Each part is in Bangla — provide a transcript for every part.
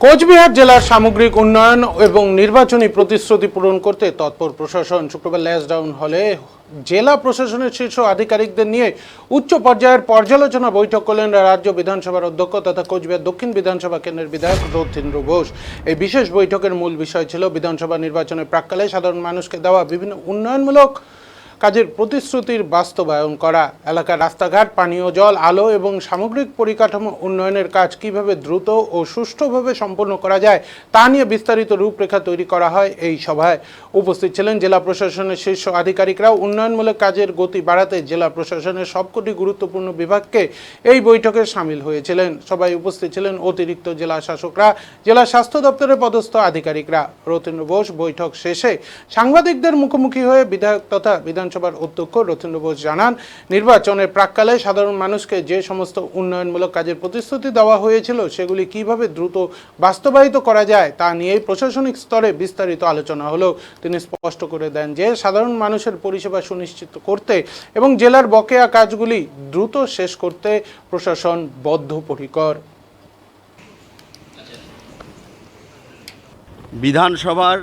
কোচবিহার জেলার সামগ্রিক উন্নয়ন এবং নির্বাচনী প্রতিশ্রুতি পূরণ করতে তৎপর প্রশাসন। শুক্রবার ল্যাসডাউন হলে জেলা প্রশাসনের শীর্ষ আধিকারিকদের নিয়ে উচ্চ পর্যায়ের পর্যালোচনা বৈঠক করলেন রাজ্য বিধানসভার অধ্যক্ষ তথা কোচবিহার দক্ষিণ বিধানসভা কেন্দ্রের বিধায়ক রথীন্দ্র ঘোষ। এই বিশেষ বৈঠকের মূল বিষয় ছিল বিধানসভা নির্বাচনের প্রাক্কালে সাধারণ মানুষকে দেওয়া বিভিন্ন উন্নয়নমূলক কাজের প্রতিশ্রুতির বাস্তবায়ন করা, এলাকার রাস্তাঘাট, পানীয় জল, আলো এবং সামগ্রিক পরিকাঠামো উন্নয়নের কাজ কিভাবে দ্রুত ও সুষ্ঠুভাবে সম্পন্ন করা যায় তা নিয়ে বিস্তারিত রূপরেখা তৈরি করা হয়। এই সভায় উপস্থিত ছিলেন জেলা প্রশাসনের শীর্ষ আধিকারিকরাও। উন্নয়নমূলক কাজের গতি বাড়াতে জেলা প্রশাসনের সবকটি গুরুত্বপূর্ণ বিভাগকে এই বৈঠকে সামিল হয়েছিলেন। সবাই উপস্থিত ছিলেন অতিরিক্ত জেলা শাসকরা, জেলা স্বাস্থ্য দপ্তরের পদস্থ আধিকারিকরা। রথীন্দ্র ঘোষ বৈঠক শেষে সাংবাদিকদের মুখোমুখি হয়ে বিধায়ক তথা বিধানসভার অধ্যক্ষ রথীন্দ্র ঘোষ জানান, নির্বাচনের প্রাক্কালে সাধারণ মানুষকে যে সমস্ত উন্নয়নমূলক কাজের প্রতিশ্রুতি দেওয়া হয়েছিল সেগুলি কিভাবে দ্রুত বাস্তবায়িত করা যায় তা নিয়েই প্রশাসনিক স্তরে বিস্তারিত আলোচনা হলো। তিনি স্পষ্ট করে দেন যে সাধারণ মানুষের পরিষেবা সুনিশ্চিত করতে এবং জেলার বকেয়া কাজগুলি দ্রুত শেষ করতে প্রশাসন বদ্ধপরিকর। বিধানসভার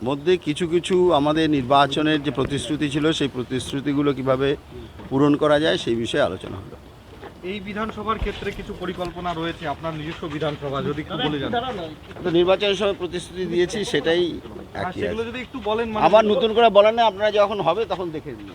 মধ্যে কিছু কিছু আমাদের নির্বাচনের যে প্রতিশ্রুতি ছিল সেই প্রতিশ্রুতিগুলো কিভাবে পূরণ করা যায় সেই বিষয়ে আলোচনা হলো। এই বিধানসভার ক্ষেত্রে কিছু পরিকল্পনা রয়েছে আপনার নিজস্ব বিধানসভা, যদি একটু বলে যান। তো নির্বাচনের সময় প্রতিশ্রুতি দিয়েছি সেটাই একই সেগুলো আছে। যদি একটু বলেন। আবার নতুন করে বলেন না, আপনারা যখন হবে তখন দেখে দিন।